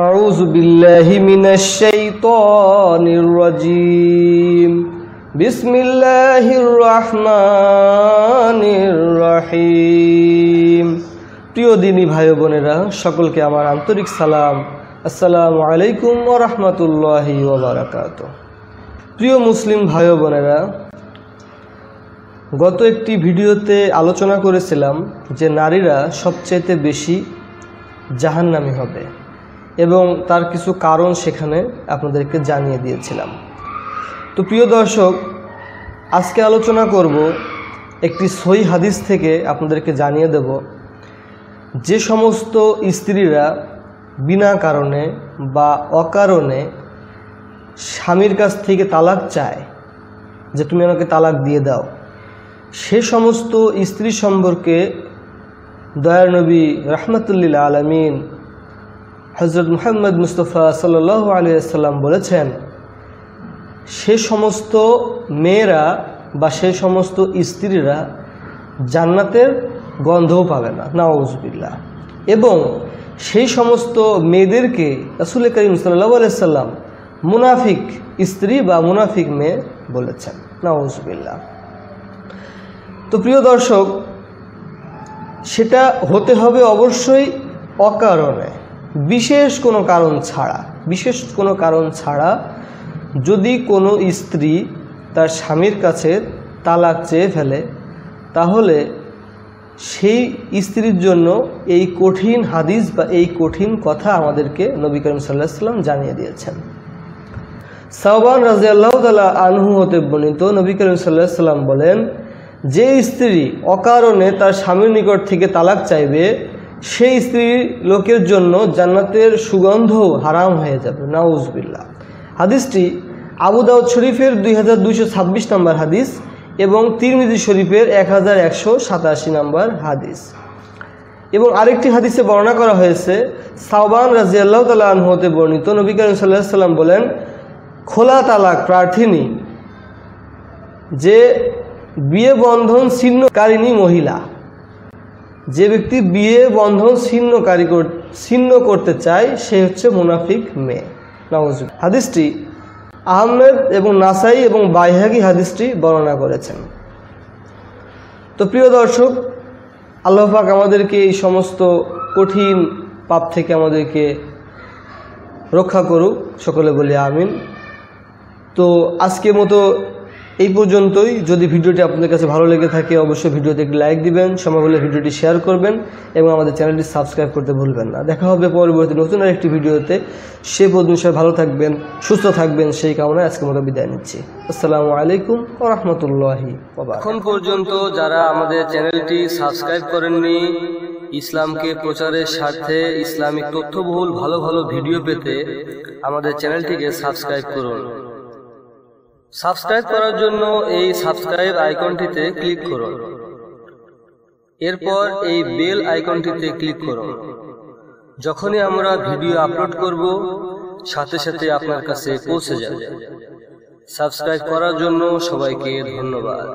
أعوذ بالله من الشيطان الرجيم بسم الله الرحمن الرحيم। প্রিয় দিনী ভাই বোনেরা, সকলকে আমার আন্তরিক সালাম। আসসালামু আলাইকুম ওয়া রাহমাতুল্লাহি ওয়া বারাকাতুহু। প্রিয় মুসলিম ভাই বোনেরা, গত একটি ভিডিওতে আলোচনা করেছিলাম যে নারীরা সবচেয়ে বেশি জাহান্নামী হবে এবং তার কিছু কারণ সেখানে আপনাদেরকে জানিয়ে দিয়েছিলাম। তো প্রিয় দর্শক, আজকে আলোচনা করব একটি সহিহ হাদিস থেকে আপনাদেরকে জানিয়ে দেব যে সমস্ত স্ত্রীরা বিনা কারণে বা অকারণে স্বামীর কাছ থেকে তালাক চায়, যে তুমি আমাকে তালাক দিয়ে দাও, সে সমস্ত স্ত্রী সম্পর্কে দয়ার নবী রাহমাতুল্লিল আলামিন হযরত মুহাম্মদ মুস্তাফা সাল্লাল্লাহু আলাইহি ওয়াসাল্লাম বলেছেন, সে সমস্ত মেয়েরা বা সে সমস্ত স্ত্রীরা জান্নাতের গন্ধও পাবে না, নাউযুবিল্লাহ। এবং সেই সমস্ত মেয়েদেরকে রাসূল করিম সাল্লাল্লাহু আলাইহি ওয়াসাল্লাম মুনাফিক স্ত্রী বা মুনাফিক মেয়ে বলেছেন, নাউযুবিল্লাহ। তো প্রিয় দর্শক, সেটা হতে হবে অবশ্যই অকারণে, বিশেষ কোনো কারণ ছাড়া যদি কোনো স্ত্রী তার স্বামীর কাছে তালাক চেয়ে ফেলে, তাহলে সেই স্ত্রীর জন্য এই কঠিন হাদিস বা এই কঠিন কথা আমাদেরকে নবী করিম সাল্লাল্লাহু আলাইহি ওয়াসাল্লাম জানিয়ে দিয়েছেন। সাওবান রাদিয়াল্লাহু তাআলা আনহু হতে বর্ণিত, নবী করিম সাল্লাল্লাহু আলাইহি ওয়াসাল্লাম বলেন, যে স্ত্রী অকারণে তার স্বামীর নিকট থেকে তালাক চাইবে, সেই স্ত্রী লোকের জন্য জান্নাতের সুগন্ধ হারাম হয়ে যাবে, নাউযুবিল্লাহ। হাদিসটি আবু দাউদ শরীফের 2226 নম্বর হাদিস এবং তিরমিজি শরীফের 1187 নম্বর হাদিস। এবং আরেকটি হাদিসে বর্ণনা করা হয়েছে, সাওবান রাদিয়াল্লাহু তাআলা আনহু হতে বর্ণিত, নবী করিম সাল্লাল্লাহু আলাইহি ওয়াসাল্লাম বলেন, খোলা তালাক প্রার্থিনী, যে বিয়ে বন্ধন ছিন্নকারিণী মহিলা, যে ব্যক্তি বিয়ে বন্ধন ছিন্ন করতে চায়, সে হচ্ছে মুনাফিক মেয়ে, নাউযুবিল্লাহ। হাদিসটি আহমেদ এবং নাসাই এবং বাইহাকি হাদিসটি বর্ণনা করেছেন। তো প্রিয় দর্শক, আল্লাহ পাক আমাদেরকে এই সমস্ত কঠিন পাপ থেকে আমাদেরকে রক্ষা করুক, সকলে বলি আমিন। তো আজকের মতো এই পর্যন্তই। যদি ভিডিওটি আপনাদের কাছে ভালো লেগে থাকে, অবশ্যই ভিডিওতে একটি লাইক দিবেন, সময় হলে ভিডিওটি শেয়ার করবেন এবং আমাদের চ্যানেলটি সাবস্ক্রাইব করতে ভুলবেন না। দেখা হবে পরবর্তী নতুন আরেকটি ভিডিওতে। সে পর্যন্ত সবাই ভালো থাকবেন, সুস্থ থাকবেন, সেই কামনায় আজকের মতো বিদায় নিচ্ছি। আসসালামু আলাইকুম ওয়া রাহমাতুল্লাহি ওয়া বারাকাতুহু। এখন পর্যন্ত যারা আমাদের চ্যানেলটি সাবস্ক্রাইব করেননি, ইসলামকে প্রচারের স্বার্থে ইসলামিক তথ্যবহুল ভালো ভালো ভিডিও পেতে আমাদের চ্যানেলটিকে সাবস্ক্রাইব করুন। সাবস্ক্রাইব করার জন্য এই সাবস্ক্রাইব আইকনটিতে ক্লিক করুন, এরপর এই বেল আইকনটিতে ক্লিক করুন। যখনই আমরা ভিডিও আপলোড করব, সাথে সাথে আপনার কাছে পৌঁছে যাবে। সাবস্ক্রাইব করার জন্য সবাইকে ধন্যবাদ।